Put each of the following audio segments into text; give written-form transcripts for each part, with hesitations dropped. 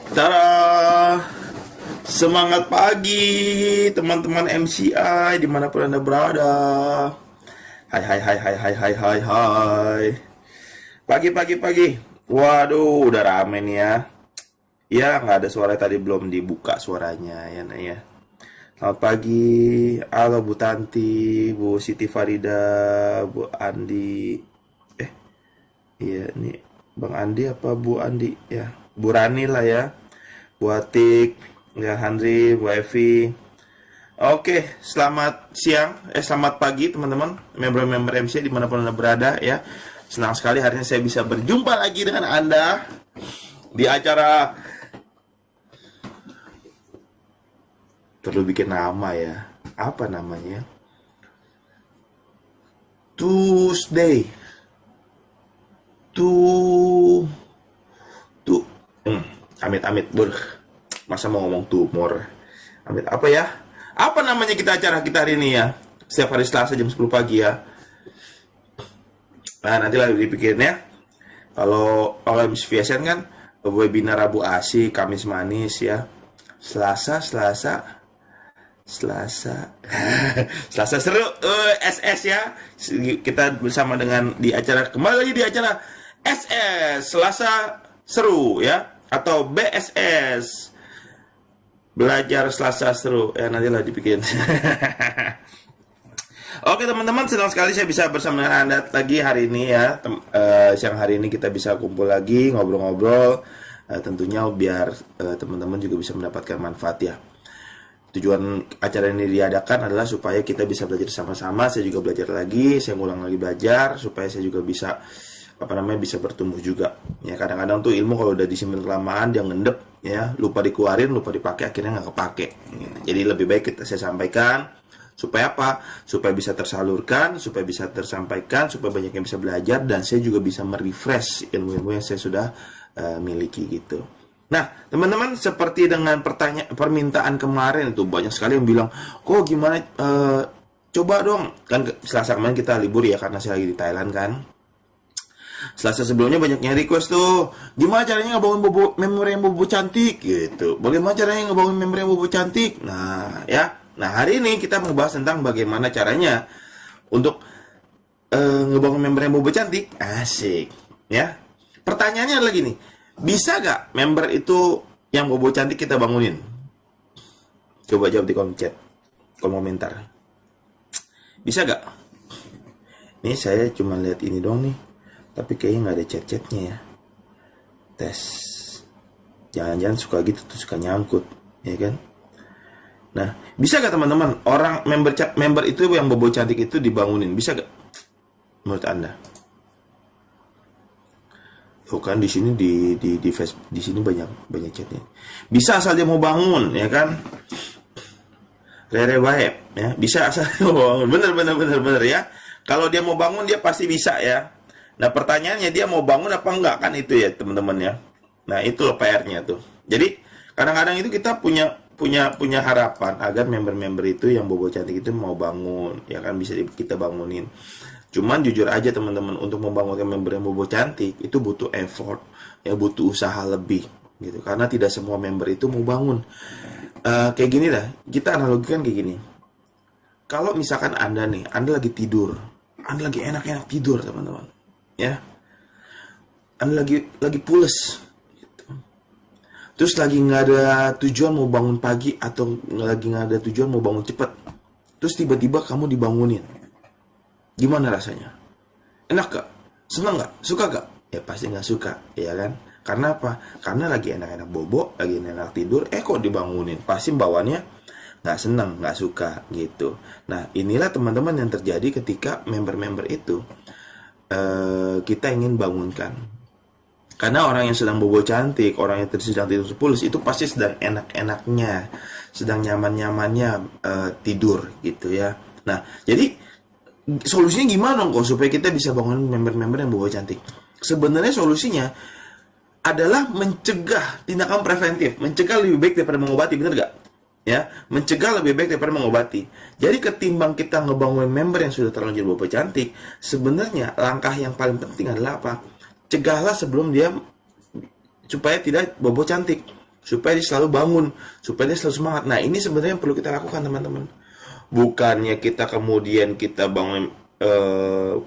Tara, semangat pagi teman-teman MCI dimanapun Anda berada. Hai hai hai hai hai hai hai hai. Pagi. Waduh, udah rame nih ya. Ya, nggak ada suara tadi, belum dibuka suaranya ya nak ya. Selamat pagi, halo Bu Tanti, Bu Siti Farida, Bu Andi. Eh, iya nih, Bang Andi apa Bu Andi ya? Bu Rani lah ya. Bu Atik, ya Handri, Bu Evi. Oke, selamat siang, selamat pagi teman-teman, member-member MC dimanapun Anda berada ya. Senang sekali hari ini saya bisa berjumpa lagi dengan Anda di acara. Perlu bikin nama ya. Apa namanya? Tuesday. Tu tu Amit-amit masa mau ngomong tumor. Amit apa ya? Apa namanya acara kita hari ini ya? Setiap hari Selasa jam 10 pagi ya. Nah, nanti lagi dipikirin ya. Kalau biasanya kan webinar Rabu Asik, Kamis Manis ya. Selasa Selasa seru, SS ya. Kita bersama dengan di acara, kembali lagi di acara SS Selasa seru ya, atau BSS belajar Selasa seru ya, nantilah dibikin. Oke teman-teman, senang sekali saya bisa bersama dengan Anda lagi hari ini ya. Siang hari ini kita bisa kumpul lagi ngobrol-ngobrol, tentunya biar teman-teman juga bisa mendapatkan manfaat ya. Tujuan acara ini diadakan adalah supaya kita bisa belajar sama-sama. Saya juga belajar lagi, saya ngulang lagi belajar supaya saya juga bisa bisa bertumbuh juga. Ya, kadang-kadang tuh ilmu kalau udah disimpan kelamaan dia ngendep ya, lupa dikeluarin, lupa dipakai, akhirnya nggak kepake. Ya, jadi lebih baik saya sampaikan supaya apa? Supaya bisa tersalurkan, supaya bisa tersampaikan, supaya banyak yang bisa belajar, dan saya juga bisa merefresh ilmu-ilmu yang saya sudah miliki gitu. Nah, teman-teman, seperti dengan permintaan kemarin itu banyak sekali yang bilang, kok gimana, coba dong, kan Selasa kemarin kita libur ya karena saya lagi di Thailand kan. Selasa sebelumnya banyak yang request tuh, gimana caranya ngebangun memori yang bobo cantik gitu. Bagaimana caranya ngebangun memori yang bobo cantik? Nah, ya. Nah, hari ini kita mau bahas tentang bagaimana caranya untuk ngebangun member yang bobo cantik. Asik, ya. Pertanyaannya lagi nih, bisa gak member itu yang bobo cantik kita bangunin? Coba jawab di kolom chat, kolom komentar. Bisa gak? Nih saya cuma lihat ini doang nih, tapi kayaknya nggak ada chat-chatnya ya. Tes. Jangan-jangan suka gitu tuh, suka nyangkut, ya kan? Nah, bisa gak teman-teman orang member itu yang bobo cantik itu dibangunin? Bisa gak? Menurut Anda? Oh kan di sini di Facebook, di sini banyak chatnya. Bisa asal dia mau bangun, ya kan? Rere baik, ya. Bisa asal dia mau bangun. Bener ya. Kalau dia mau bangun dia pasti bisa ya. Nah pertanyaannya, dia mau bangun apa enggak, kan itu ya teman-teman ya. Nah itu loh PR-nya tuh. Jadi kadang-kadang itu kita punya harapan agar member-member itu yang bobo cantik itu mau bangun, ya kan, bisa kita bangunin. Cuman jujur aja teman-teman, untuk membangunkan member yang bobo cantik itu butuh effort, ya butuh usaha lebih gitu. Karena tidak semua member itu mau bangun. Kayak gini dah, kita analogikan kayak gini. Kalau misalkan Anda lagi tidur, Anda lagi enak-enak tidur teman-teman, ya, Anda lagi pules, gitu. Terus lagi nggak ada tujuan mau bangun pagi, atau lagi nggak ada tujuan mau bangun cepat, terus tiba-tiba kamu dibangunin, gimana rasanya? Enak gak? Senang gak? Suka gak? Ya pasti nggak suka, ya kan? Karena apa? Karena lagi enak-enak bobo, lagi enak tidur, kok dibangunin, pasti bawaannya nggak senang, nggak suka gitu. Nah inilah teman-teman yang terjadi ketika member-member itu kita ingin bangunkan. Karena orang yang sedang bobo cantik, orang yang sedang tidur pules, itu pasti sedang enak-enaknya, sedang nyaman-nyamannya tidur gitu ya. Nah jadi solusinya gimana dong kok supaya kita bisa bangun member-member yang bobo cantik? Sebenarnya solusinya adalah mencegah, tindakan preventif. Mencegah lebih baik daripada mengobati, bener gak? Ya, mencegah lebih baik daripada mengobati. Jadi ketimbang kita ngebangun member yang sudah terlanjur bobo cantik, sebenarnya langkah yang paling penting adalah apa? Cegahlah sebelum dia, supaya tidak bobo cantik. supaya dia selalu bangun, supaya dia selalu semangat. Nah, ini sebenarnya yang perlu kita lakukan, teman-teman. Bukannya kita kemudian kita bangun,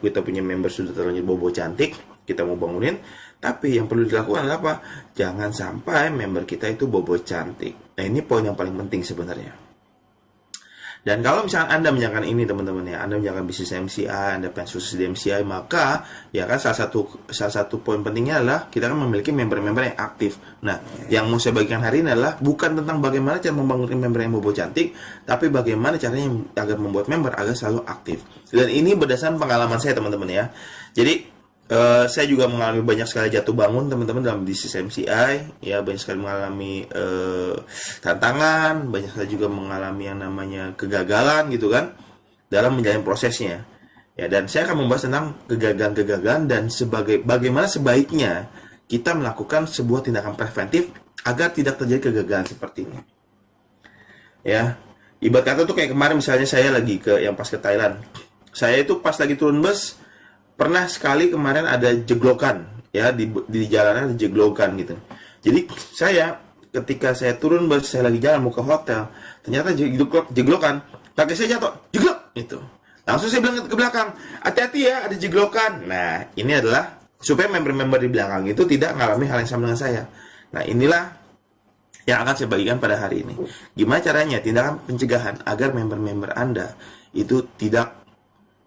kita punya member sudah terlanjur bobo cantik, kita mau bangunin, tapi yang perlu dilakukan adalah apa? Jangan sampai member kita itu bobo cantik. Nah, ini poin yang paling penting sebenarnya. Dan kalau misalnya Anda menjalankan ini, teman-teman ya, Anda menjalankan bisnis MCI, Anda pengen sukses di MCI, maka ya kan salah satu poin pentingnya adalah kita kan memiliki member-member yang aktif. Nah, yang mau saya bagikan hari ini adalah bukan tentang bagaimana cara membangun member yang bobo cantik, tapi bagaimana caranya agar membuat member agar selalu aktif. Dan ini berdasarkan pengalaman saya, teman-teman ya. Jadi saya juga mengalami banyak sekali jatuh bangun, teman-teman, dalam bisnis MCI. Ya, banyak sekali mengalami tantangan, banyak sekali juga mengalami yang namanya kegagalan gitu kan dalam menjalani prosesnya. Ya, dan saya akan membahas tentang kegagalan-kegagalan dan bagaimana sebaiknya kita melakukan sebuah tindakan preventif agar tidak terjadi kegagalan seperti ini. Ya, ibarat kata tuh kayak kemarin misalnya saya lagi yang pas ke Thailand. Saya itu pas lagi turun bus, pernah sekali kemarin ada jeglokan ya, di jalanan ada jeglokan gitu. Jadi saya ketika saya turun bus, saya lagi jalan mau ke hotel, ternyata jeglokan, kaki saya jatuh, jeglok gitu. Langsung saya bilang ke belakang, hati-hati ya, ada jeglokan. Nah, ini adalah supaya member-member di belakang itu tidak mengalami hal yang sama dengan saya. Nah, inilah yang akan saya bagikan pada hari ini. Gimana caranya tindakan pencegahan agar member-member Anda itu tidak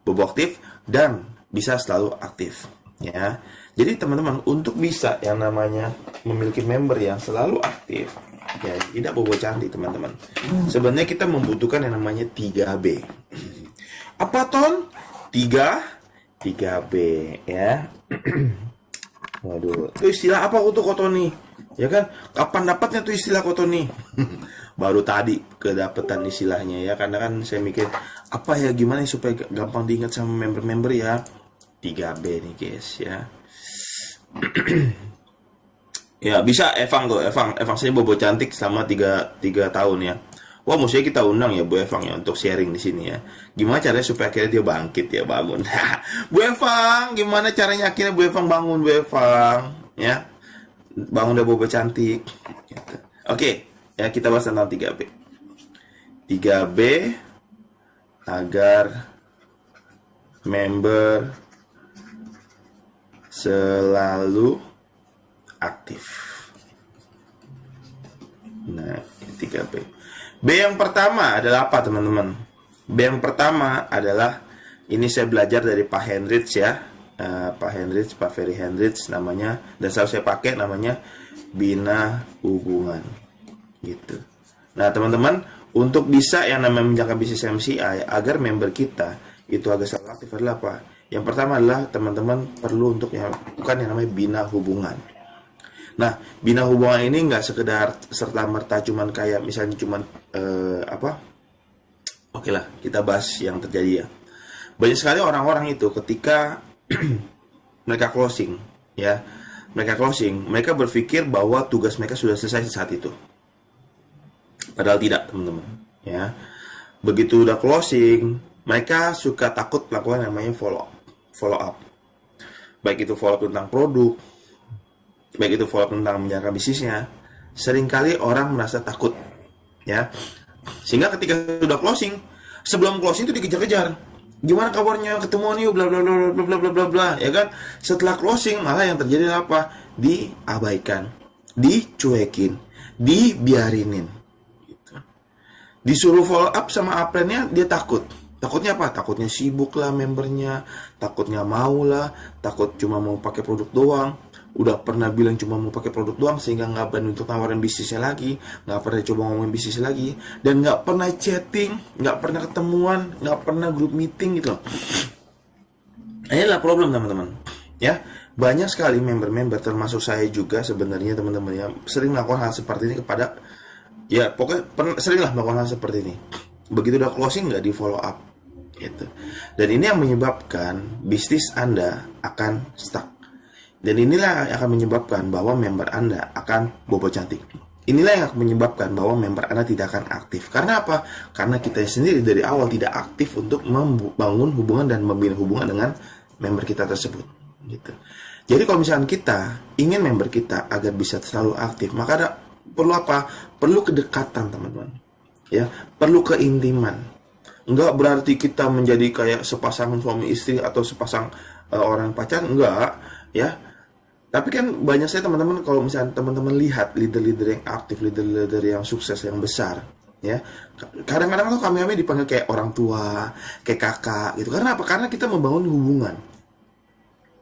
bobo aktif dan bisa selalu aktif ya. Jadi teman-teman, untuk bisa yang namanya memiliki member yang selalu aktif ya, tidak bobo cantik, teman-teman, sebenarnya kita membutuhkan yang namanya 3B. Apa ton? 3B ya. Waduh, itu istilah apa untuk Kotoni? Ya kan, kapan dapatnya tuh istilah Kotoni? Baru tadi kedapetan istilahnya ya, karena kan saya mikir apa ya, gimana supaya gampang diingat sama member-member ya. 3B nih guys ya. Ya bisa Evang tuh, Evang saya bobo cantik selama 3 tahun ya. Wah, mestinya kita undang ya Bu Evang ya untuk sharing di sini ya. Gimana caranya supaya akhirnya dia bangkit ya, bangun. Bu Evang, gimana caranya akhirnya Bu Evang bangun, Bu Evang ya. Bangun udah bobo cantik gitu. Oke, ya kita bahas tentang 3B. 3B agar member selalu aktif. Nah, 3B. B yang pertama adalah apa, teman-teman? B yang pertama adalah, ini saya belajar dari Pak Hendrich ya. Pak Ferry Hendrich namanya, dan selalu saya pakai namanya bina hubungan gitu. Nah, teman-teman, untuk bisa yang namanya menjaga bisnis MCI agar member kita itu agak selalu aktif adalah apa? Yang pertama adalah teman-teman perlu untuk bukan yang namanya bina hubungan. Nah, bina hubungan ini nggak sekedar serta-merta cuman kayak misalnya cuman Oke lah, kita bahas yang terjadi ya. Banyak sekali orang-orang itu ketika mereka closing ya, mereka berpikir bahwa tugas mereka sudah selesai saat itu. Padahal tidak, teman-teman ya. Begitu udah closing, mereka suka takut melakukan namanya follow up. Baik itu follow up tentang produk, baik itu follow up tentang menjalankan bisnisnya. Seringkali orang merasa takut ya. Sehingga ketika sudah closing, sebelum closing itu dikejar-kejar. Gimana kabarnya, ketemuan yuk, bla bla bla bla bla bla bla bla, ya kan? Setelah closing malah yang terjadi adalah apa? Diabaikan, dicuekin, dibiarinin. Gitu. Disuruh follow up sama upline-nya, dia takut. Takutnya apa? Takutnya sibuk lah membernya, takutnya mau lah, takut cuma mau pakai produk doang. Udah pernah bilang cuma mau pakai produk doang sehingga nggak berani untuk nawarin bisnisnya lagi, nggak pernah coba ngomongin bisnis lagi, dan nggak pernah chatting, nggak pernah ketemuan, nggak pernah group meeting gitu loh. Ini adalah problem, teman-teman. Ya, banyak sekali member-member termasuk saya juga sebenarnya, teman-teman ya, sering melakukan hal seperti ini kepada, ya pokoknya sering lah melakukan hal seperti ini. Begitu udah closing nggak di follow up gitu. Dan ini yang menyebabkan bisnis Anda akan stuck. Dan inilah yang akan menyebabkan bahwa member Anda akan bobo cantik. Inilah yang akan menyebabkan bahwa member Anda tidak akan aktif. Karena apa? Karena kita sendiri dari awal tidak aktif untuk membangun hubungan dan membina hubungan dengan member kita tersebut gitu. Jadi kalau misalkan kita ingin member kita agar bisa selalu aktif, maka perlu apa? Perlu kedekatan, teman-teman. Ya, perlu keintiman. Enggak berarti kita menjadi kayak sepasang suami istri atau sepasang orang pacaran, enggak, ya. Tapi kan banyak saya teman-teman, kalau misalnya teman-teman lihat leader-leader yang aktif, leader-leader yang sukses, yang besar, ya, kadang-kadang tuh kami dipanggil kayak orang tua, kayak kakak gitu. Karena apa? Karena kita membangun hubungan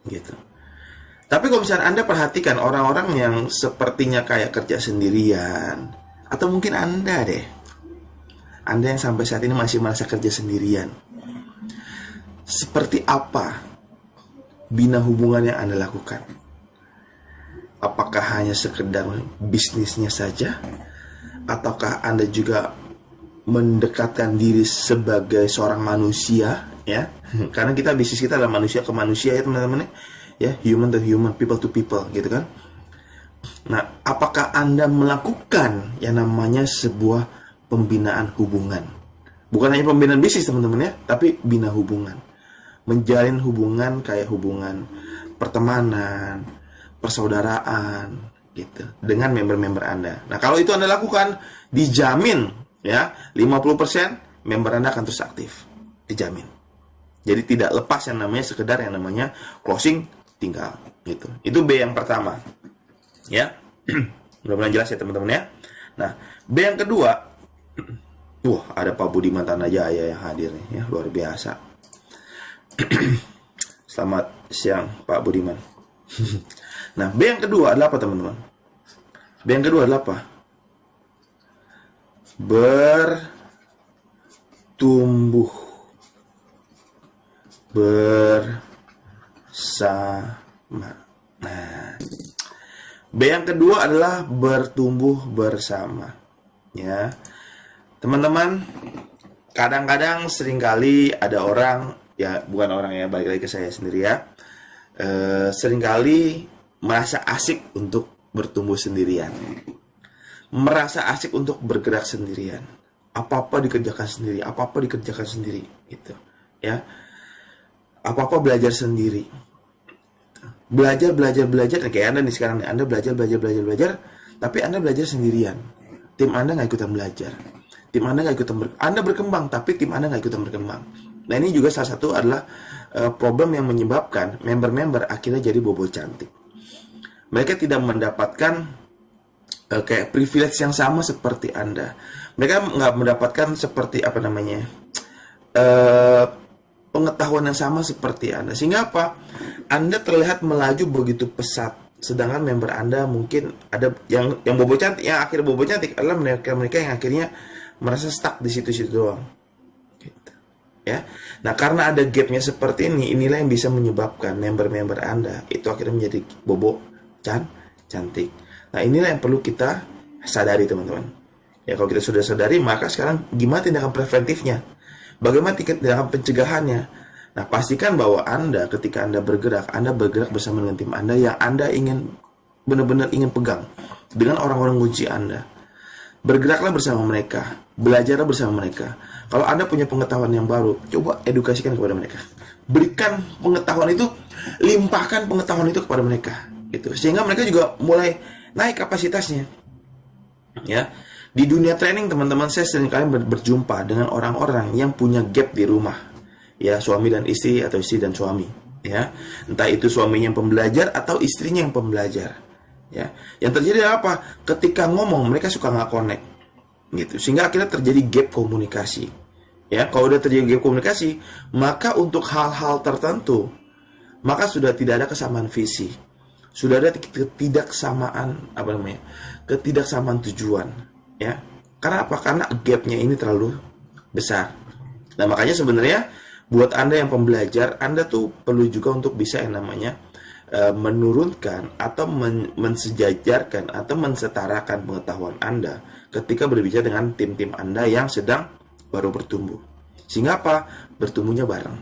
gitu. Tapi kalau misalnya Anda perhatikan orang-orang yang sepertinya kayak kerja sendirian, atau mungkin Anda deh, Anda yang sampai saat ini masih merasa kerja sendirian, seperti apa bina hubungan yang Anda lakukan? Apakah hanya sekedar bisnisnya saja? Ataukah Anda juga mendekatkan diri sebagai seorang manusia, ya? Karena bisnis kita adalah manusia ke manusia, ya teman-teman, ya, human to human, people to people, gitu kan? Nah, apakah Anda melakukan yang namanya sebuah pembinaan hubungan? Bukan hanya pembinaan bisnis, teman-teman, ya, tapi bina hubungan. Menjalin hubungan kayak hubungan pertemanan, persaudaraan, gitu, dengan member-member Anda. Nah, kalau itu Anda lakukan, dijamin, ya, 50% member Anda akan terus aktif. Dijamin. Jadi tidak lepas yang namanya sekedar yang namanya closing tinggal, gitu. Itu B yang pertama. Ya. Mudah-mudahan jelas ya, teman-teman, ya. Nah, B yang kedua, ada Pak Budiman Tanajaya yang hadir nih, ya, luar biasa. Selamat siang Pak Budiman. Nah, B yang kedua adalah apa, teman-teman? B yang kedua adalah apa? Bertumbuh bersama. Nah, B yang kedua adalah bertumbuh bersama. Ya, teman-teman, kadang-kadang seringkali ada orang, ya bukan orang ya, balik lagi ke saya sendiri ya, seringkali merasa asik untuk bertumbuh sendirian, merasa asik untuk bergerak sendirian, apa-apa dikerjakan sendiri, apa-apa dikerjakan sendiri, gitu, ya, apa-apa belajar sendiri, belajar, kayak Anda nih sekarang nih, Anda belajar, tapi Anda belajar sendirian, tim Anda nggak ikutan belajar, tim Anda nggak ikutan Anda berkembang, tapi tim Anda nggak ikutan berkembang. Nah, ini juga salah satu adalah problem yang menyebabkan member-member akhirnya jadi bobo cantik. Mereka tidak mendapatkan kayak privilege yang sama seperti Anda. Mereka nggak mendapatkan seperti apa namanya, pengetahuan yang sama seperti Anda. Sehingga apa? Anda terlihat melaju begitu pesat, sedangkan member Anda mungkin ada yang bobo cantik, yang akhirnya bobo cantik adalah mereka yang akhirnya merasa stuck di situ-situ doang. Ya, nah karena ada gapnya seperti ini, inilah yang bisa menyebabkan member-member Anda itu akhirnya menjadi bobo cantik. Nah, inilah yang perlu kita sadari, teman-teman. Ya, kalau kita sudah sadari, maka sekarang gimana tindakan preventifnya? Bagaimana tindakan pencegahannya? Nah, pastikan bahwa Anda ketika Anda bergerak bersama dengan tim Anda yang Anda ingin benar-benar ingin pegang dengan orang-orang kunci Anda. Bergeraklah bersama mereka, belajarlah bersama mereka. Kalau Anda punya pengetahuan yang baru, coba edukasikan kepada mereka. Berikan pengetahuan itu, limpahkan pengetahuan itu kepada mereka, gitu. Sehingga mereka juga mulai naik kapasitasnya. Ya, di dunia training, teman-teman, saya seringkali berjumpa dengan orang-orang yang punya gap di rumah. Ya, suami dan istri atau istri dan suami. Ya, entah itu suaminya yang pembelajar atau istrinya yang pembelajar. Ya, yang terjadi apa? Ketika ngomong mereka suka nggak connect, gitu. Sehingga akhirnya terjadi gap komunikasi. Ya, kalau udah terjadi gap komunikasi, maka untuk hal-hal tertentu, maka sudah tidak ada kesamaan visi, sudah ada ketidaksamaan ketidaksamaan tujuan. Ya, karena apa? Karena gapnya ini terlalu besar. Nah, makanya sebenarnya buat Anda yang pembelajar, Anda tuh perlu juga untuk bisa yang namanya menurunkan atau mensejajarkan atau mensetarakan pengetahuan Anda ketika berbicara dengan tim-tim Anda yang sedang baru bertumbuh. Sehingga apa? Bertumbuhnya bareng.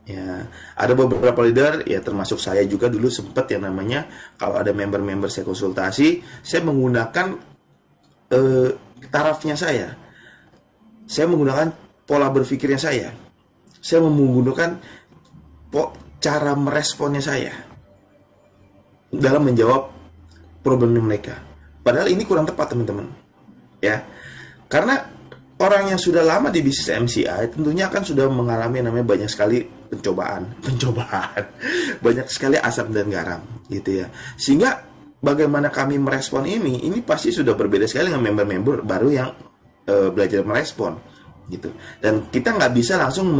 Ya, ada beberapa leader, ya termasuk saya juga dulu sempat yang namanya kalau ada member-member saya konsultasi, saya menggunakan tarafnya saya menggunakan pola berpikirnya saya menggunakan cara meresponnya saya dalam menjawab problem mereka. Padahal ini kurang tepat teman-teman, ya. Karena orang yang sudah lama di bisnis MCI tentunya akan sudah mengalami namanya banyak sekali pencobaan, banyak sekali asam dan garam, gitu ya. Sehingga bagaimana kami merespon ini pasti sudah berbeda sekali dengan member-member baru yang belajar merespon, gitu. Dan kita nggak bisa langsung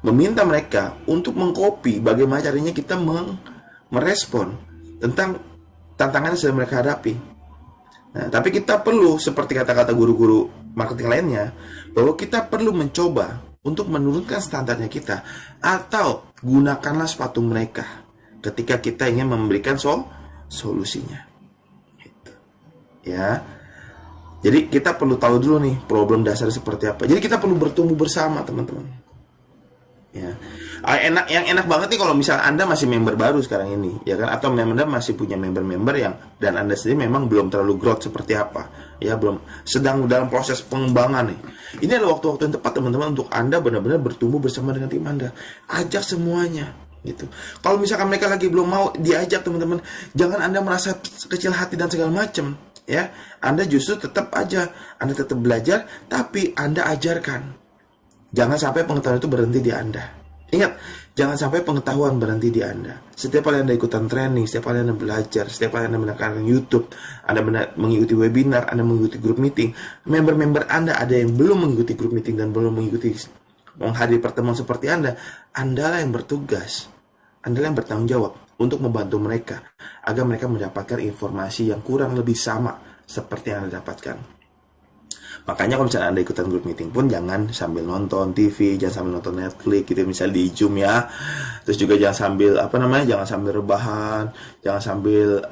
meminta mereka untuk mengcopy bagaimana caranya kita merespon tentang tantangan yang sedang mereka hadapi. Nah, tapi kita perlu, seperti kata-kata guru-guru marketing lainnya, bahwa kita perlu mencoba untuk menurunkan standarnya kita, atau gunakanlah sepatu mereka ketika kita ingin memberikan solusinya. Gitu. Ya. Jadi kita perlu tahu dulu nih problem dasar seperti apa. Jadi kita perlu bertumbuh bersama, teman-teman. Ya. Yang enak banget nih kalau misalnya Anda masih member baru sekarang ini, ya kan, atau Anda masih punya member-member yang dan Anda sendiri memang belum terlalu growth seperti apa, ya, belum, sedang dalam proses pengembangan nih. Ini adalah waktu-waktu yang tepat teman-teman untuk Anda benar-benar bertumbuh bersama dengan tim Anda. Ajak semuanya, gitu. Kalau misalkan mereka lagi belum mau diajak, teman-teman, jangan Anda merasa kecil hati dan segala macam, ya. Anda justru tetap aja, Anda tetap belajar, tapi Anda ajarkan. Jangan sampai pengetahuan itu berhenti di Anda. Ingat, jangan sampai pengetahuan berhenti di Anda. Setiap kali Anda ikutan training, setiap kali Anda belajar, setiap kali Anda mendengarkan YouTube, Anda mengikuti webinar, Anda mengikuti grup meeting, member-member Anda ada yang belum mengikuti grup meeting dan belum mengikuti menghadiri pertemuan seperti Anda lah yang bertugas, Anda lah yang bertanggung jawab untuk membantu mereka agar mereka mendapatkan informasi yang kurang lebih sama seperti yang Anda dapatkan. Makanya kalau misalnya Anda ikutan group meeting pun jangan sambil nonton TV, jangan sambil nonton Netflix gitu misalnya di Zoom ya. Terus juga jangan sambil jangan sambil rebahan, jangan sambil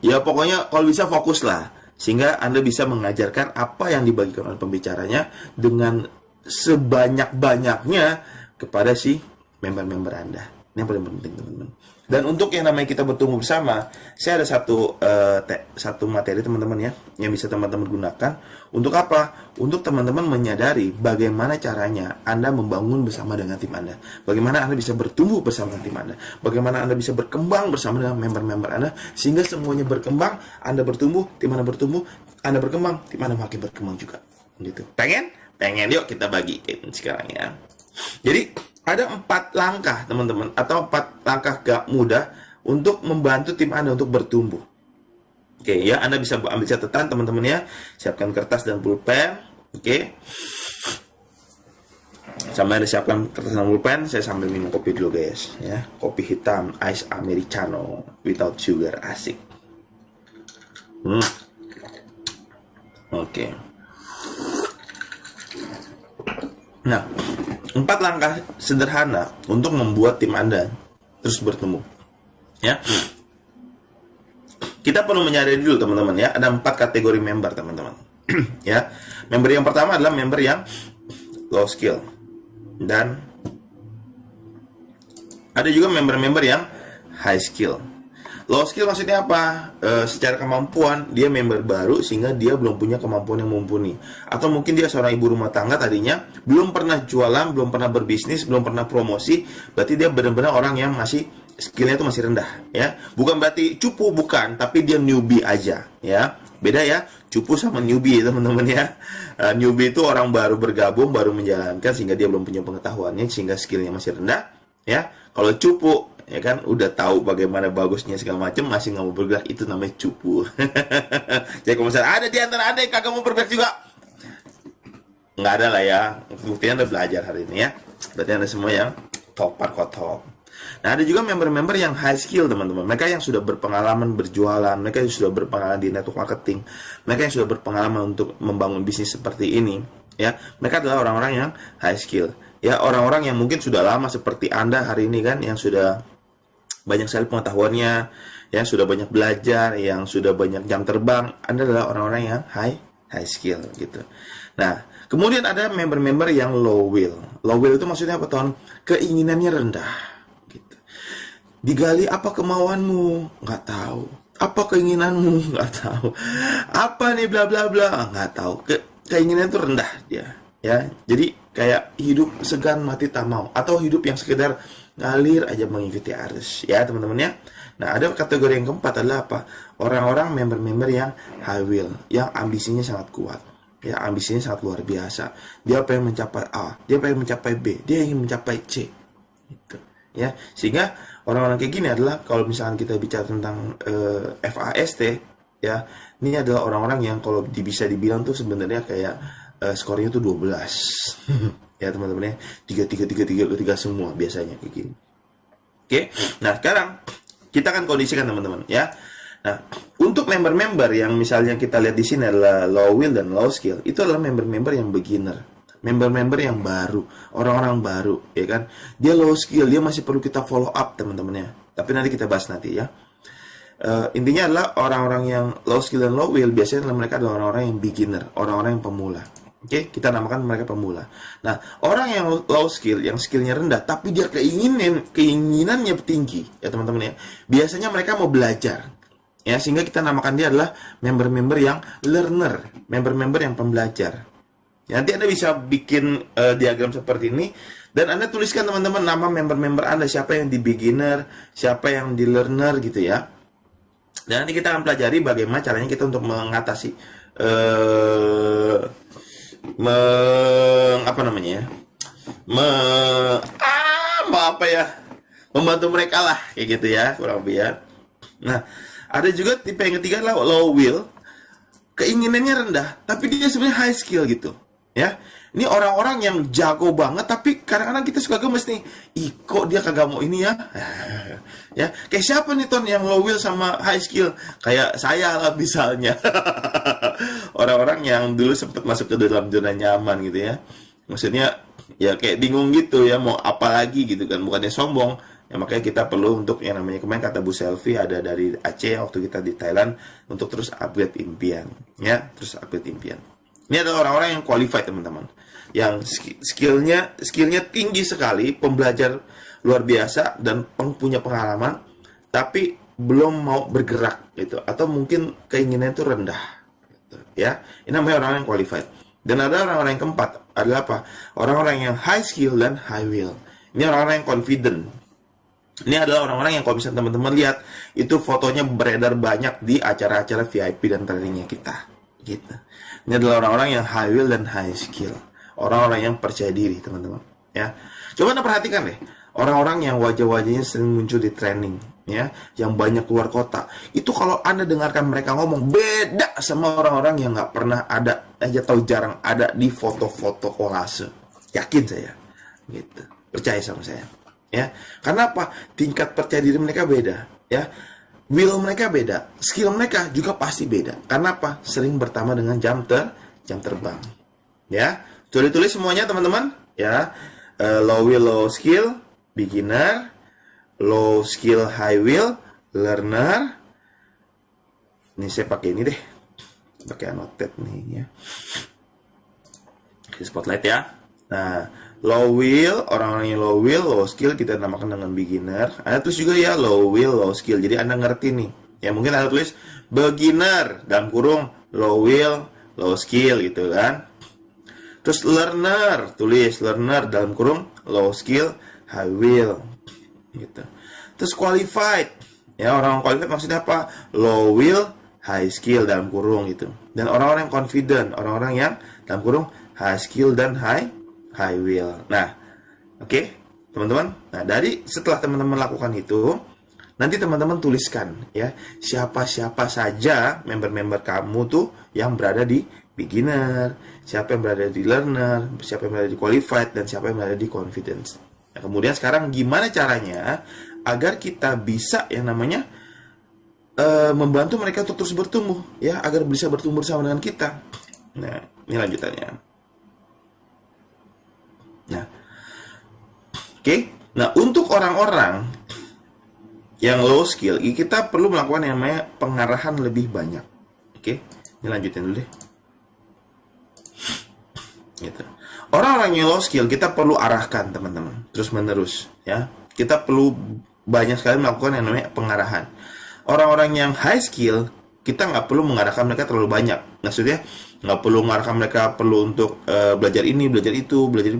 ya pokoknya kalau bisa fokus lah. Sehingga Anda bisa mengajarkan apa yang dibagikan oleh pembicaranya dengan sebanyak-banyaknya kepada si member-member Anda. Ini yang paling penting, teman-teman. Dan untuk yang namanya kita bertumbuh bersama, saya ada satu materi teman-teman ya, yang bisa teman-teman gunakan. Untuk apa? Untuk teman-teman menyadari bagaimana caranya Anda membangun bersama dengan tim Anda. Bagaimana Anda bisa bertumbuh bersama dengan tim Anda. Bagaimana Anda bisa berkembang bersama dengan member-member Anda. Sehingga semuanya berkembang, Anda bertumbuh, tim Anda bertumbuh, Anda berkembang, tim Anda makin berkembang juga. Gitu. Pengen? Pengen, yuk kita bagiin sekarang ya. Jadi ada 4 langkah teman-teman, atau 4 langkah gak mudah untuk membantu tim Anda untuk bertumbuh. Oke ya, Anda bisa ambil catatan teman-teman ya. Siapkan kertas dan pulpen. Oke. Sambil Anda siapkan kertas dan pulpen, saya sambil minum kopi dulu guys ya. Kopi hitam ice americano without sugar, asik. Oke. Nah, 4 langkah sederhana untuk membuat tim Anda terus bertumbuh. Ya. Kita perlu menyadari dulu teman-teman ya, ada 4 kategori member teman-teman. Ya. Member yang pertama adalah member yang low skill. Dan ada juga member-member yang high skill. Low skill maksudnya apa? Secara kemampuan dia member baru sehingga dia belum punya kemampuan yang mumpuni. Atau mungkin dia seorang ibu rumah tangga tadinya, belum pernah jualan, belum pernah berbisnis, belum pernah promosi. Berarti dia benar-benar orang yang masih skillnya itu masih rendah ya. Bukan berarti cupu, bukan, tapi dia newbie aja ya. Beda ya, cupu sama newbie teman-teman ya. Newbie itu orang baru bergabung, baru menjalankan sehingga dia belum punya pengetahuannya sehingga skillnya masih rendah ya. Kalau cupu ya kan udah tahu bagaimana bagusnya segala macam masih nggak mau bergerak, itu namanya cupu. Jadi kalau misalnya ada di antara Anda yang kagak mau bergerak juga, nggak ada lah ya, buktinya Anda belajar hari ini ya, berarti Anda semua yang top. Nah, ada juga member-member yang high skill teman-teman, mereka yang sudah berpengalaman berjualan, mereka yang sudah berpengalaman di network marketing, mereka yang sudah berpengalaman untuk membangun bisnis seperti ini ya. Mereka adalah orang-orang yang high skill ya, orang-orang yang mungkin sudah lama seperti Anda hari ini kan, yang sudah banyak sekali pengetahuannya, ya sudah banyak belajar, yang sudah banyak jam terbang. Anda adalah orang-orang yang high skill gitu. Nah, kemudian ada member-member yang low will. Low will itu maksudnya apa, Ton? Keinginannya rendah. Gitu. Digali, apa kemauanmu? Nggak tahu. Apa keinginanmu? Nggak tahu. Apa nih bla bla bla? Nggak tahu. Keinginan itu rendah dia. Ya, jadi kayak hidup segan mati tak mau, atau hidup yang sekedar ngalir aja mengikuti arus, ya teman-teman ya. Nah, ada kategori yang keempat adalah apa? Orang-orang member-member yang high will, yang ambisinya sangat kuat. Ya, ambisinya sangat luar biasa. Dia pengen mencapai A, dia pengen mencapai B, dia ingin mencapai C. Gitu. Ya, sehingga orang-orang kayak gini adalah kalau misalkan kita bicara tentang FAST, ya, ini adalah orang-orang yang kalau bisa dibilang tuh sebenarnya kayak skornya tuh 12. Ya teman-teman ya, 3 semua biasanya kayak gini. Oke, nah sekarang kita akan kondisikan teman-teman ya. Nah, untuk member-member yang misalnya kita lihat di sini adalah low will dan low skill, itu adalah member-member yang beginner, member-member yang baru, orang-orang baru, ya kan? Dia low skill, dia masih perlu kita follow up teman-teman ya. Tapi nanti kita bahas nanti ya. Intinya adalah orang-orang yang low skill dan low will biasanya mereka adalah orang-orang yang beginner, orang-orang yang pemula. Oke, kita namakan mereka pemula. Nah, orang yang low skill, yang skillnya rendah, tapi dia keinginannya tinggi, ya teman-teman ya. Biasanya mereka mau belajar, ya, sehingga kita namakan dia adalah member-member yang learner, member-member yang pembelajar. Ya, nanti Anda bisa bikin diagram seperti ini, dan Anda tuliskan teman-teman nama member-member Anda, siapa yang di beginner, siapa yang di learner gitu ya. Dan nanti kita akan pelajari bagaimana caranya kita untuk mengatasi membantu mereka lah kayak gitu ya, kurang lebih ya. Nah, ada juga tipe yang ketiga adalah low will, keinginannya rendah tapi dia sebenarnya high skill gitu ya. Ini orang-orang yang jago banget, tapi kadang-kadang kita suka gemes nih, kok dia kagak mau ini ya. Ya, kayak siapa nih Ton yang low will sama high skill? Kayak saya lah misalnya. Orang-orang yang dulu sempat masuk ke dalam zona nyaman gitu ya. Maksudnya ya kayak bingung gitu ya, mau apa lagi gitu kan, bukannya sombong. Ya makanya kita perlu untuk yang namanya, kemarin kata Bu Selfie ada dari Aceh waktu kita di Thailand, untuk terus upgrade impian ya, terus upgrade impian. Ini adalah orang-orang yang qualified teman-teman, yang skillnya tinggi sekali, pembelajar luar biasa dan punya pengalaman, tapi belum mau bergerak gitu, atau mungkin keinginan itu rendah gitu, ya. Ini namanya orang yang qualified. Dan ada orang-orang yang keempat adalah apa? Orang-orang yang high skill dan high will. Ini orang-orang yang confident. Ini adalah orang-orang yang kalau misalnya teman-teman lihat, itu fotonya beredar banyak di acara-acara VIP dan trainingnya kita gitu. Ini adalah orang-orang yang high will dan high skill, orang-orang yang percaya diri teman-teman ya. Coba Anda perhatikan deh, orang-orang yang wajah-wajahnya sering muncul di training ya, yang banyak keluar kota, itu kalau Anda dengarkan mereka ngomong, beda sama orang-orang yang nggak pernah ada aja atau jarang ada di foto-foto kolase. Yakin saya gitu, percaya sama saya ya. Karena apa? Tingkat percaya diri mereka beda ya. Will mereka beda, skill mereka juga pasti beda. Karena apa? Sering bertambah dengan jam terbang. Ya, tulis semuanya teman-teman. Ya, low will, low skill, beginner, low skill, high will, learner. Ini saya pakai ini deh, pakai annotate nih ya. Spotlight ya. Nah, low will, orang-orang yang low will, low skill kita namakan dengan beginner. Anda tulis juga ya low will, low skill. Jadi Anda ngerti nih. Ya mungkin Anda tulis beginner dalam kurung low will, low skill gitu kan. Terus learner, tulis learner dalam kurung low skill, high will gitu. Terus qualified. Ya, orang qualified maksudnya apa? Low will, high skill dalam kurung gitu. Dan orang-orang yang confident, orang-orang yang dalam kurung high skill dan high will. Nah, oke, teman-teman. Nah, setelah teman-teman lakukan itu, nanti teman-teman tuliskan ya, siapa-siapa saja member-member kamu tuh yang berada di beginner, siapa yang berada di learner, siapa yang berada di qualified, dan siapa yang berada di confidence. Nah, kemudian sekarang gimana caranya agar kita bisa yang namanya membantu mereka untuk terus bertumbuh ya, agar bisa bertumbuh bersama dengan kita. Nah, ini lanjutannya. Nah, oke. Nah, untuk orang-orang yang low skill, kita perlu melakukan yang namanya pengarahan lebih banyak. Oke, ini lanjutin dulu deh. Gitu. Orang-orang yang low skill kita perlu arahkan teman-teman, terus-menerus ya. Kita perlu banyak sekali melakukan yang namanya pengarahan. Orang-orang yang high skill kita nggak perlu mengarahkan mereka terlalu banyak. Maksudnya nggak perlu mengarahkan mereka perlu untuk belajar ini, belajar itu, belajar.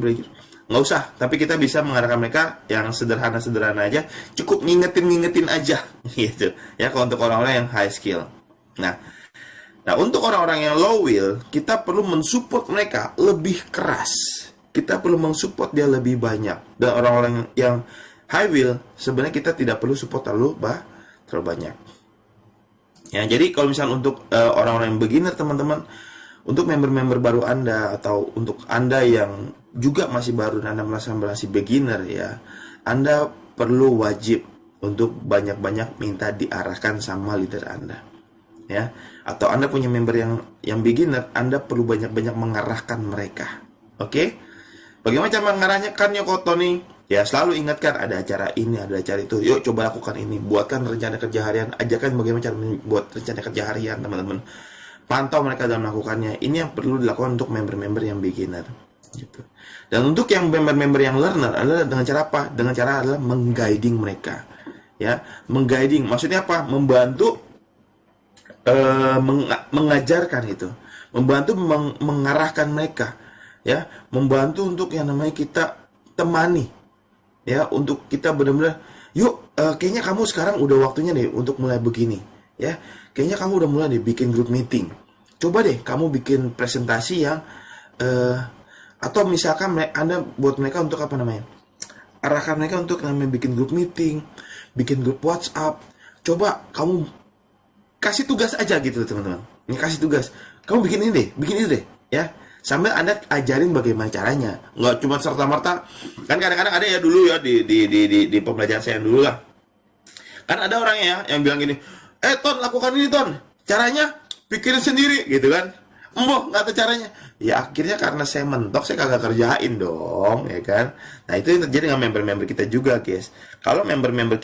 nggak usah, tapi kita bisa mengarahkan mereka yang sederhana-sederhana aja, cukup ngingetin aja gitu ya, kalau untuk orang-orang yang high skill. Nah, untuk orang-orang yang low will, kita perlu mensupport mereka lebih keras. Kita perlu mensupport dia lebih banyak. Dan orang-orang yang high will, sebenarnya kita tidak perlu support terlalu banyak. Ya, jadi kalau misalnya untuk orang-orang yang beginner, teman-teman, untuk member-member baru Anda atau untuk Anda yang juga masih baru dan Anda merasa masih beginner ya, Anda perlu wajib untuk banyak-banyak minta diarahkan sama leader Anda. Ya, atau Anda punya member yang beginner, Anda perlu banyak-banyak mengarahkan mereka. Oke? Bagaimana cara mengarahkannya kok Tony? Ya, selalu ingatkan ada acara ini, ada acara itu. Yuk coba lakukan ini, buatkan rencana kerja harian, ajarkan bagaimana cara membuat rencana kerja harian, teman-teman. Pantau mereka dalam melakukannya. Ini yang perlu dilakukan untuk member-member yang beginner gitu. Dan untuk yang member-member yang learner adalah dengan cara apa? Dengan cara adalah mengguiding mereka. Ya, mengguiding maksudnya apa? Membantu mengajarkan itu, membantu mengarahkan mereka, ya, membantu untuk yang namanya kita temani, ya, untuk kita benar-benar, yuk, kayaknya kamu sekarang udah waktunya nih untuk mulai begini, ya, kayaknya kamu udah mulai nih bikin group meeting, coba deh kamu bikin presentasi yang, atau misalkan Anda buat mereka untuk apa namanya, arahkan mereka untuk namanya bikin group meeting, bikin grup WhatsApp, coba kamu kasih tugas aja gitu teman-teman. Ini kasih tugas. Kamu bikin ini deh, ya. Sambil Anda ajarin bagaimana caranya. Nggak cuma serta-merta. Kan kadang-kadang ada ya dulu ya di pembelajaran saya dulu lah. Kan ada orang ya yang bilang gini, Ton, lakukan ini Ton. Caranya pikirin sendiri gitu kan. Nggak tahu caranya. Ya akhirnya karena saya mentok, saya kagak kerjain dong, ya kan. Nah itu yang terjadi dengan member-member kita juga, guys. Kalau member-member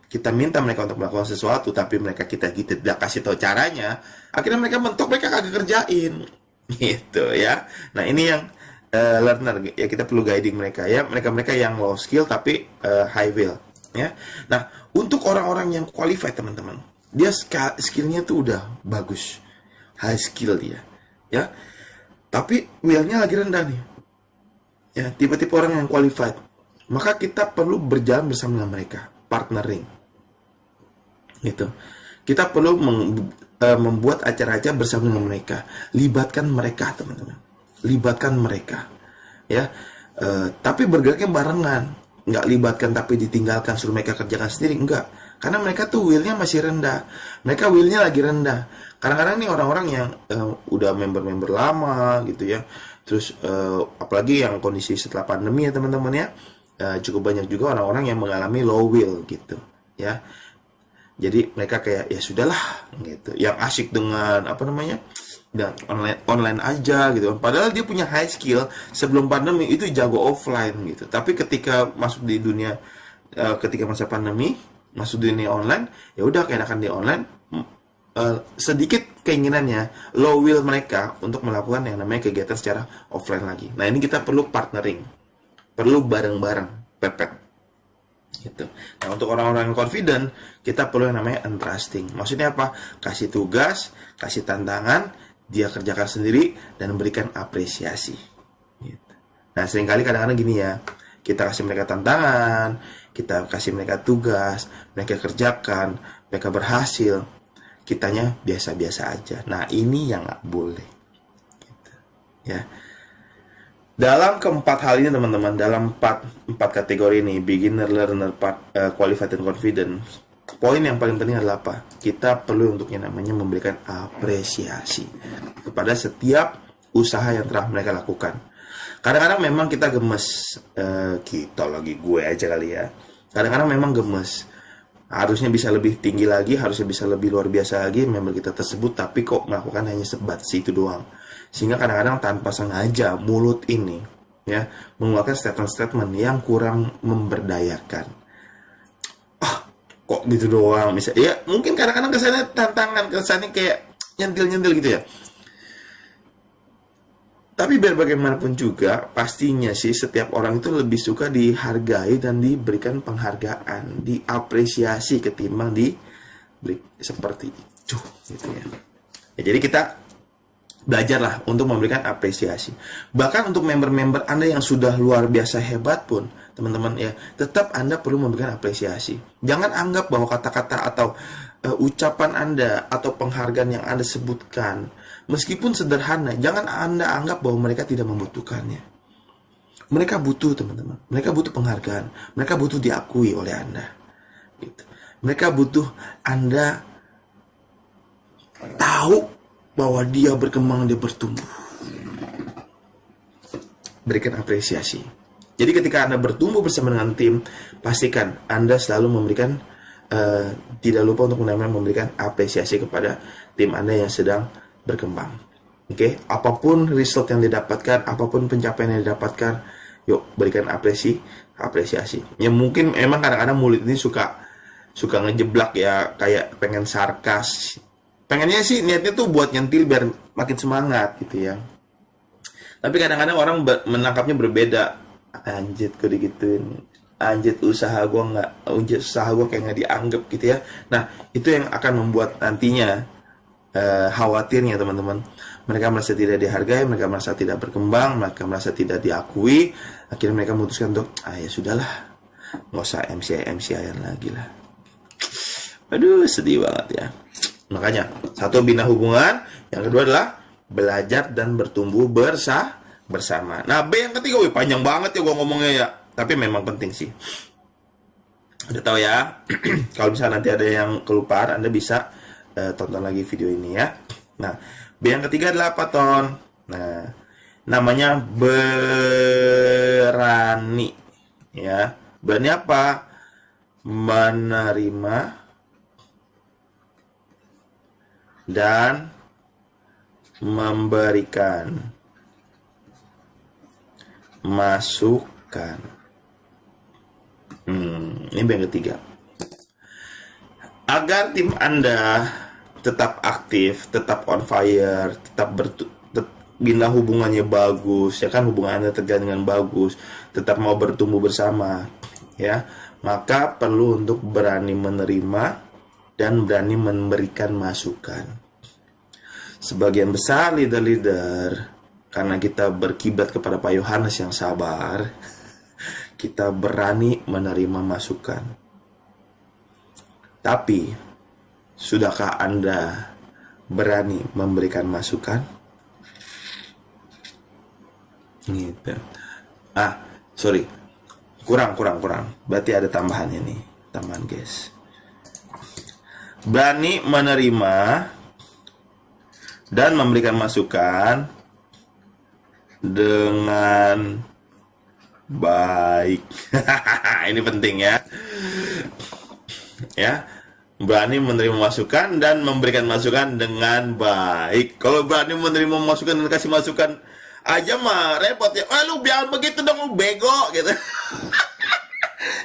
kita minta mereka untuk melakukan sesuatu, tapi kita tidak kasih tahu caranya, akhirnya mereka mentok, mereka kagak kerjain, gitu ya. Nah ini yang learner ya, kita perlu guiding mereka ya, mereka yang low skill tapi high will ya. Nah untuk orang-orang yang qualified teman-teman, dia skillnya tuh udah bagus, high skill dia, ya. Tapi willnya lagi rendah nih, ya. Tipe-tipe orang yang qualified, maka kita perlu berjalan bersama dengan mereka, partnering. Gitu. Kita perlu membuat acara-acara bersama dengan mereka, libatkan mereka teman-teman, libatkan mereka, ya. Tapi bergeraknya barengan, nggak libatkan tapi ditinggalkan suruh mereka kerjakan sendiri, enggak, karena mereka tuh willnya masih rendah, mereka willnya lagi rendah. Kadang-kadang nih orang-orang yang udah member-member lama gitu ya, terus apalagi yang kondisi setelah pandemi ya teman-teman ya, cukup banyak juga orang-orang yang mengalami low will gitu ya. Jadi mereka kayak ya sudahlah gitu, yang asik dengan apa namanya, dan online aja gitu. Padahal dia punya high skill sebelum pandemi itu jago offline gitu. Tapi ketika masuk di dunia ketika masa pandemi, masuk di dunia online, ya udah keenakan di online, sedikit keinginannya, low will mereka untuk melakukan yang namanya kegiatan secara offline lagi. Nah ini kita perlu partnering, perlu bareng-bareng, pepet. Gitu. Nah untuk orang-orang yang confident, kita perlu yang namanya entrusting. Maksudnya apa? Kasih tugas, kasih tantangan, dia kerjakan sendiri dan memberikan apresiasi. Gitu. Nah seringkali kadang-kadang gini ya, kita kasih mereka tantangan, kita kasih mereka tugas, mereka kerjakan, mereka berhasil, kitanya biasa-biasa aja. Nah ini yang nggak boleh. Gitu. Ya. Dalam keempat hal ini teman-teman, dalam empat kategori ini, beginner, learner, qualified, dan confident, poin yang paling penting adalah apa? Kita perlu untuk yang namanya memberikan apresiasi kepada setiap usaha yang telah mereka lakukan. Kadang-kadang memang kita gemes, gue aja kali ya. Kadang-kadang memang gemes, harusnya bisa lebih tinggi lagi, harusnya bisa lebih luar biasa lagi member kita tersebut, tapi kok melakukan hanya sebatas itu doang. Sehingga kadang-kadang tanpa sengaja mulut ini ya mengeluarkan statement-statement yang kurang memberdayakan. Kok gitu doang misalnya. Ya mungkin kadang-kadang kesannya tantangan, kesannya kayak nyentil-nyentil gitu ya. Tapi biar bagaimanapun juga, pastinya sih setiap orang itu lebih suka dihargai dan diberikan penghargaan, diapresiasi ketimbang seperti itu gitu ya. Jadi kita belajarlah untuk memberikan apresiasi. Bahkan untuk member-member Anda yang sudah luar biasa hebat pun, teman-teman ya, tetap Anda perlu memberikan apresiasi. Jangan anggap bahwa kata-kata atau ucapan Anda atau penghargaan yang Anda sebutkan, meskipun sederhana, jangan Anda anggap bahwa mereka tidak membutuhkannya. Mereka butuh, teman-teman. Mereka butuh penghargaan. Mereka butuh diakui oleh Anda. Gitu. Mereka butuh Anda tahu bahwa dia berkembang, dia bertumbuh. Berikan apresiasi. Jadi ketika Anda bertumbuh bersama dengan tim, pastikan Anda selalu memberikan, tidak lupa untuk memberikan apresiasi kepada tim Anda yang sedang berkembang. Oke, apapun result yang didapatkan, apapun pencapaian yang didapatkan, yuk berikan apresiasi. Ya mungkin memang kadang-kadang mulut ini suka ngejeblak ya, kayak pengen sarkas. Pengennya sih niatnya tuh buat nyentil biar makin semangat gitu ya. Tapi kadang-kadang orang menangkapnya berbeda. Anjir gue digituin. Anjir usaha gue kayak nggak dianggap gitu ya. Nah itu yang akan membuat nantinya khawatirnya teman-teman. Mereka merasa tidak dihargai, mereka merasa tidak berkembang, mereka merasa tidak diakui. Akhirnya mereka memutuskan untuk ya sudahlah, nggak usah MCI-an lagi lah. Aduh sedih banget ya. Makanya, satu, bina hubungan. Yang kedua adalah belajar dan bertumbuh bersama. Nah, B yang ketiga, panjang banget ya gue ngomongnya ya. Tapi memang penting sih. Udah tahu ya. Kalau misalnya nanti ada yang kelupaan, Anda bisa tonton lagi video ini ya. Nah, B yang ketiga adalah apa, Ton? Nah, namanya berani. Ya, berani apa? Menerima dan memberikan masukan. Ini yang ketiga. Agar tim Anda tetap aktif, tetap on fire, tetap bina hubungannya bagus, ya kan, hubungan Anda terjalin dengan bagus, tetap mau bertumbuh bersama, ya, maka perlu untuk berani menerima dan berani memberikan masukan. Sebagian besar leader-leader, karena kita berkiblat kepada Pak Yohanes yang sabar, kita berani menerima masukan. Tapi, sudahkah Anda berani memberikan masukan? Gitu. Sorry. Kurang. Berarti ada tambahannya nih. Tambahan, guys. Berani menerima dan memberikan masukan dengan baik. Ini penting ya. Ya, berani menerima masukan dan memberikan masukan dengan baik. Kalau berani menerima masukan dan kasih masukan aja mah repot ya. Lu biar begitu dong, lu bego gitu.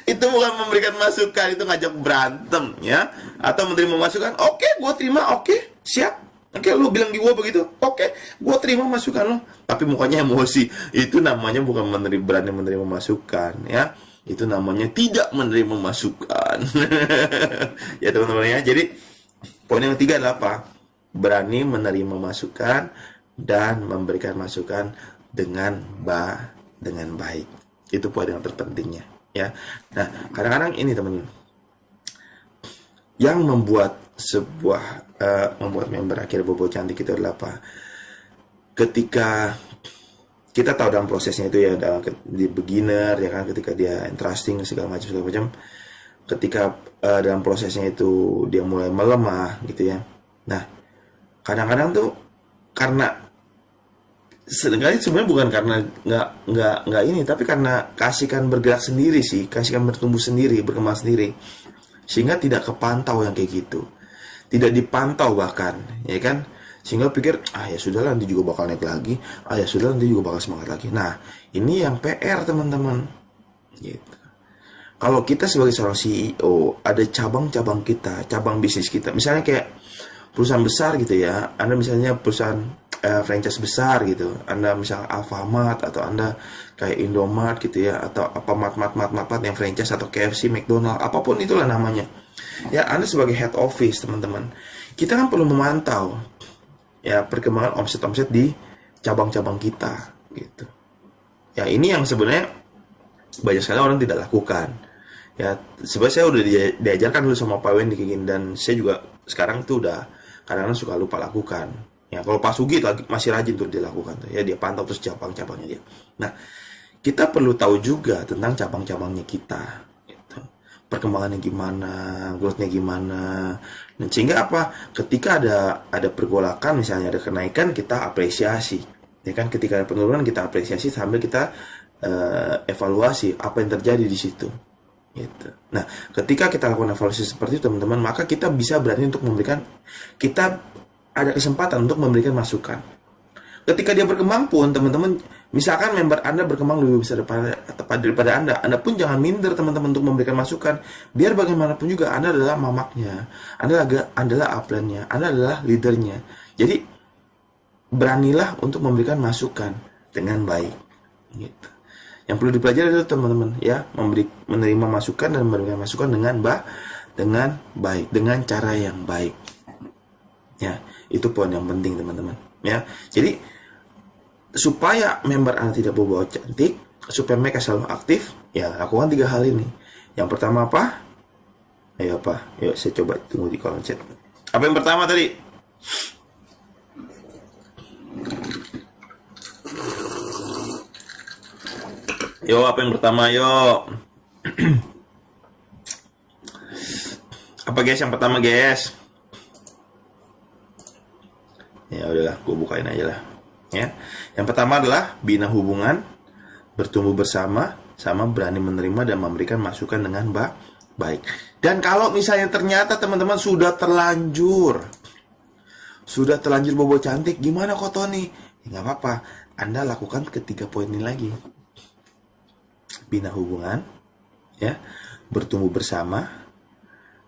Itu bukan memberikan masukan, itu ngajak berantem ya. Atau menerima masukan, oke, gue terima, oke, siap. Oke, lu bilang di gue begitu, oke, gue terima masukan lo. Tapi mukanya emosi. Itu namanya bukan berani menerima masukan ya. Itu namanya tidak menerima masukan. Ya teman-teman ya. Jadi poin yang ketiga adalah apa? Berani menerima masukan dan memberikan masukan dengan baik. Itu poin yang terpentingnya ya. Nah, kadang-kadang ini teman, yang membuat membuat member akhirnya bobo cantik itu adalah apa? Ketika kita tahu dalam prosesnya itu ya, di beginner ya kan, ketika dia interesting segala macam, ketika dalam prosesnya itu dia mulai melemah gitu ya. Nah, kadang-kadang tuh karena sebenarnya bukan karena nggak ini, tapi karena kasihkan bergerak sendiri sih, kasihkan bertumbuh sendiri, berkembang sendiri, sehingga tidak kepantau yang kayak gitu, tidak dipantau bahkan, ya kan, sehingga pikir ya sudahlah nanti juga bakal naik lagi, ya sudah nanti juga bakal semangat lagi. Nah ini yang PR teman-teman, gitu. Kalau kita sebagai seorang CEO, ada cabang-cabang kita, cabang bisnis kita, misalnya kayak perusahaan besar gitu ya, Anda misalnya perusahaan franchise besar gitu, Anda misalnya Alfamart atau Anda kayak Indomart gitu ya, atau apa mat yang franchise atau KFC, McDonald, apapun itulah namanya. Ya, Anda sebagai head office teman-teman, kita kan perlu memantau ya perkembangan omset di cabang-cabang kita gitu. Ya ini yang sebenarnya banyak sekali orang tidak lakukan. Ya sebenarnya saya udah diajarkan dulu sama Pak Wendy kayak gini, dan saya juga sekarang tuh udah kadang-kadang suka lupa lakukan. Ya kalau Pak Sugi masih rajin tuh dilakukan tuh. Ya dia pantau terus cabang-cabangnya dia. Nah, kita perlu tahu juga tentang cabang-cabangnya kita gitu. Perkembangannya gimana, growth-nya gimana. Dan sehingga apa? Ketika ada pergolakan, misalnya ada kenaikan, kita apresiasi. Ya kan, ketika ada penurunan kita apresiasi sambil kita evaluasi apa yang terjadi di situ. Gitu. Nah, ketika kita lakukan evaluasi seperti itu, teman-teman, maka kita bisa berani untuk kita ada kesempatan untuk memberikan masukan. Ketika dia berkembang pun, teman-teman, misalkan member Anda berkembang lebih besar daripada Anda pun jangan minder, teman-teman, untuk memberikan masukan. Biar bagaimanapun juga Anda adalah mamaknya, Anda adalah upline-nya, Anda adalah leadernya. Jadi, beranilah untuk memberikan masukan dengan baik. Gitu. Yang perlu dipelajari adalah, teman-teman, ya, menerima masukan dan memberikan masukan dengan baik, dengan cara yang baik. Ya, itu poin yang penting, teman-teman. Ya, jadi supaya member Anda tidak berbau cantik, supaya mereka selalu aktif, ya lakukan 3 hal ini. Yang pertama apa? Ayo apa? Yuk saya coba tunggu di kolom chat. Apa yang pertama tadi? Yo, apa yang pertama? Yo. Apa guys yang pertama, guys? Ya udahlah, gue bukain aja lah. Ya, yang pertama adalah bina hubungan, bertumbuh bersama, sama berani menerima dan memberikan masukan dengan baik. Dan kalau misalnya ternyata teman-teman sudah terlanjur bobo cantik, gimana kok Tony? Ya nggak apa-apa, Anda lakukan ketiga poin ini lagi. Bina hubungan, ya, bertumbuh bersama,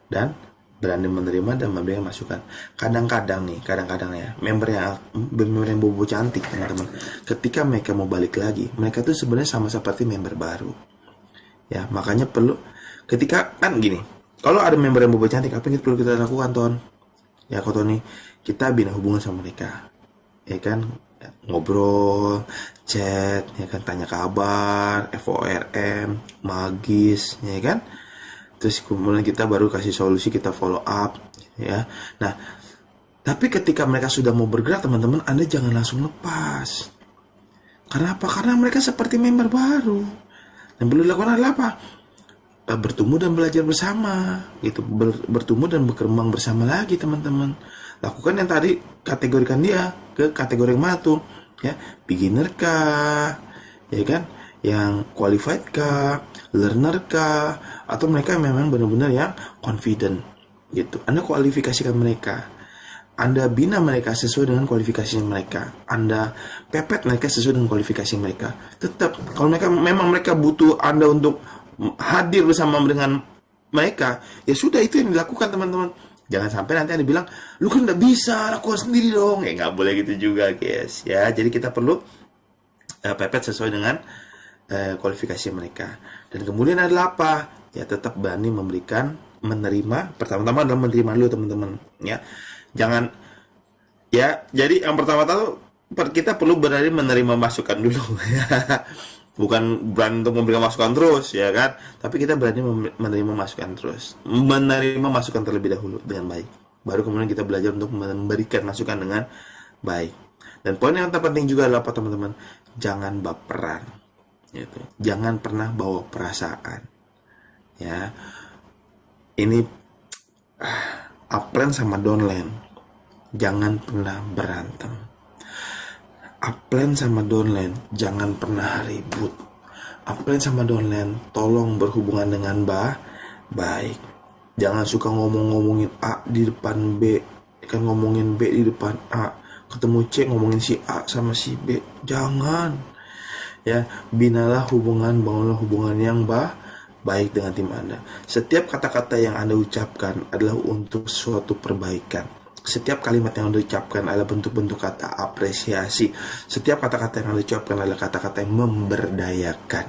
dan berani menerima dan memberikan masukan. Kadang-kadang ya, member yang bobo cantik, teman-teman, ketika mereka mau balik lagi, mereka tuh sebenarnya sama seperti member baru. Ya, makanya perlu, ketika kan gini, kalau ada member yang bobo cantik, apa yang perlu kita lakukan, Ton? Ya, kok Tony, kita bina hubungan sama mereka, ya kan, ngobrol, chat, ya kan, tanya kabar, FORM, magis, ya kan. Terus kemudian kita baru kasih solusi, kita follow up, ya. Nah, tapi ketika mereka sudah mau bergerak, teman-teman, Anda jangan langsung lepas. Karena apa? Karena mereka seperti member baru. Yang perlu dilakukan adalah apa? Bertumbuh dan belajar bersama, gitu. Bertumbuh dan berkembang bersama lagi, teman-teman. Lakukan yang tadi, kategorikan dia ke kategori yang mana tuh? Ya, beginner kah? Ya kan? Yang qualified kah, learner kah, atau mereka memang benar-benar yang confident gitu. Anda kualifikasikan mereka, Anda bina mereka sesuai dengan kualifikasi mereka, Anda pepet mereka sesuai dengan kualifikasi mereka. Tetap kalau memang mereka butuh Anda untuk hadir bersama dengan mereka, ya sudah, itu yang dilakukan, teman-teman. Jangan sampai nanti Anda bilang, lu kan udah bisa, lakukan sendiri dong. Ya nggak boleh gitu juga, guys. Ya, jadi kita perlu pepet sesuai dengan kualifikasi mereka. Dan kemudian adalah apa? Ya, tetap berani menerima. Pertama-tama adalah menerima dulu, teman-teman, ya. Jangan, ya, jadi yang pertama tuh kita perlu berani menerima masukan dulu. Bukan berani untuk memberikan masukan terus, ya kan, tapi kita berani menerima masukan terus, menerima masukan terlebih dahulu dengan baik, baru kemudian kita belajar untuk memberikan masukan dengan baik. Dan poin yang terpenting juga adalah apa, teman-teman? Jangan baperan. Gitu. Jangan pernah bawa perasaan, ya. Ini upline sama downline, jangan pernah berantem. Upline sama downline, jangan pernah ribut. Upline sama downline, tolong berhubungan dengan baik. Jangan suka ngomongin A di depan B, kan ngomongin B di depan A, ketemu C ngomongin si A sama si B. Jangan. Ya, binalah hubungan, bangunlah hubungan yang baik dengan tim Anda. Setiap kata-kata yang Anda ucapkan adalah untuk suatu perbaikan. Setiap kalimat yang Anda ucapkan adalah bentuk-bentuk kata apresiasi. Setiap kata-kata yang Anda ucapkan adalah kata-kata yang memberdayakan.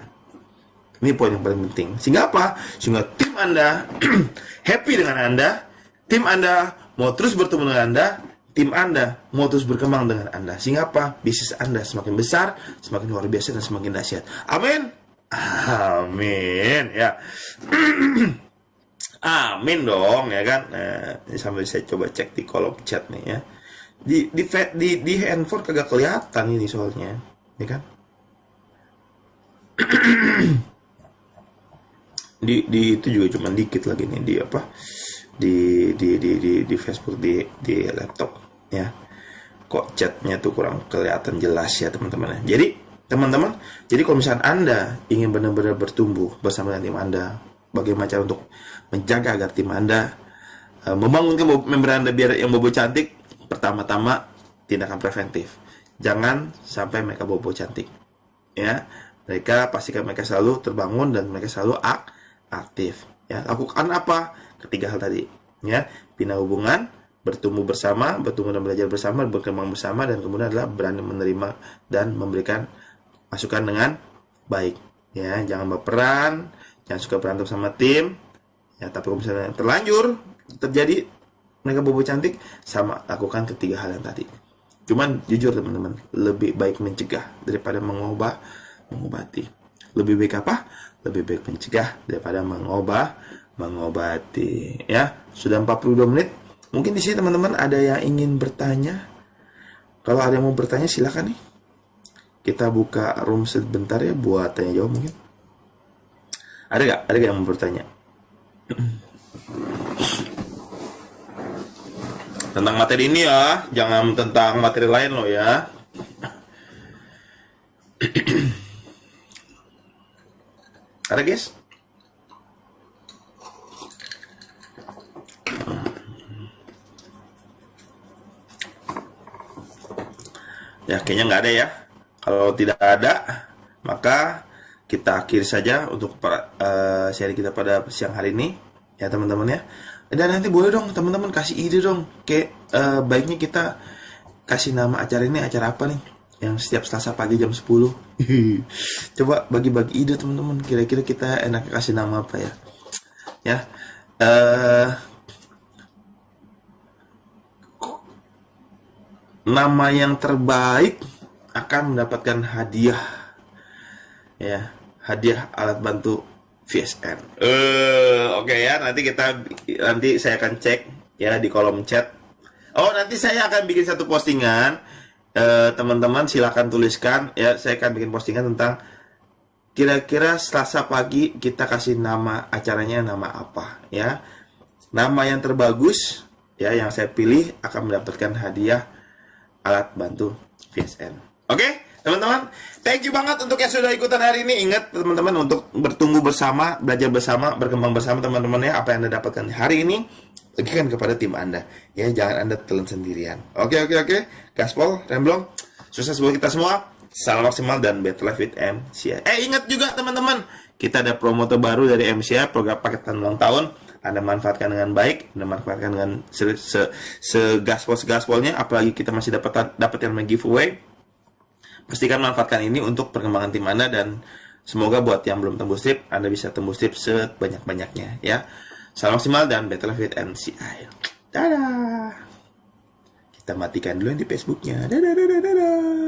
Ini poin yang paling penting. Sehingga apa? Sehingga tim Anda happy dengan Anda, tim Anda mau terus bertemu dengan Anda, tim Anda mau terus berkembang dengan Anda. Sehingga apa? Bisnis Anda semakin besar, semakin luar biasa, dan semakin dahsyat. Amin. Amin ya. Amin dong ya kan. Sambil saya coba cek di kolom chat nih ya. Di handphone kagak kelihatan ini soalnya, ya kan? di itu juga cuma dikit lagi nih di apa? Di Facebook, di laptop ya. Kok chatnya tuh kurang kelihatan jelas ya teman-teman. Jadi teman-teman, jadi kalau misalnya Anda ingin benar-benar bertumbuh bersama dengan tim Anda, bagaimana cara untuk menjaga agar tim Anda membangunkan member Anda biar yang bobo cantik? Pertama-tama, tindakan preventif. Jangan sampai mereka bobo cantik. Ya, mereka pastikan mereka selalu terbangun dan mereka selalu aktif. Ya, lakukan apa? Ketiga hal tadi. Ya, bina hubungan, bertumbuh bersama, bertumbuh dan belajar bersama, berkembang bersama, dan kemudian adalah berani menerima dan memberikan masukan dengan baik. Ya, jangan baperan, jangan suka berantem sama tim. Ya, tapi kalau misalnya terlanjur terjadi mereka bobo cantik, sama lakukan ketiga hal yang tadi. Cuman jujur teman-teman, lebih baik mencegah daripada mengobati. Lebih baik apa? Lebih baik mencegah daripada mengobati. Ya, sudah 42 menit. Mungkin di sini teman-teman ada yang ingin bertanya. Kalau ada yang mau bertanya silakan nih. Kita buka room sebentar ya buat tanya jawab mungkin. Ada gak yang mau bertanya? Tentang materi ini ya, jangan tentang materi lain loh ya. Ada guys? Ya kayaknya nggak ada ya. Kalau tidak ada, maka kita akhiri saja untuk seri kita pada siang hari ini ya teman-teman ya. Dan nanti boleh dong teman-teman kasih ide dong, kayak baiknya kita kasih nama acara ini acara apa nih yang setiap Selasa pagi jam 10. Coba bagi-bagi ide teman-teman, kira-kira kita enaknya kasih nama apa ya. Ya, nama yang terbaik akan mendapatkan hadiah ya, hadiah alat bantu VSN. Oke ya, nanti saya akan cek ya di kolom chat. Oh, nanti saya akan bikin satu postingan. Teman-teman silakan tuliskan ya, saya akan bikin postingan tentang kira-kira Selasa pagi kita kasih nama acaranya nama apa ya. Nama yang terbagus ya yang saya pilih akan mendapatkan hadiah alat bantu VSN. Oke? Teman-teman, thank you banget untuk yang sudah ikutan hari ini. Ingat teman-teman untuk bertumbuh bersama, belajar bersama, berkembang bersama teman-teman ya. Apa yang Anda dapatkan hari ini, bagikan kepada tim Anda. Ya, jangan Anda telan sendirian. Oke. Gaspol, Remblong, sukses buat kita semua. Salam maksimal dan better life with MCI. Ingat juga teman-teman, kita ada promo terbaru dari MCI, program paketan ulang tahun. Anda manfaatkan dengan baik, Anda manfaatkan dengan segaspolnya, apalagi kita masih dapat yang giveaway. Pastikan manfaatkan ini untuk perkembangan tim Anda dan semoga buat yang belum tembus strip, Anda bisa tembus strip sebanyak-banyaknya ya. Salam maksimal dan better life with MCI. Dadah. Kita matikan dulu yang di Facebooknya. Dadah.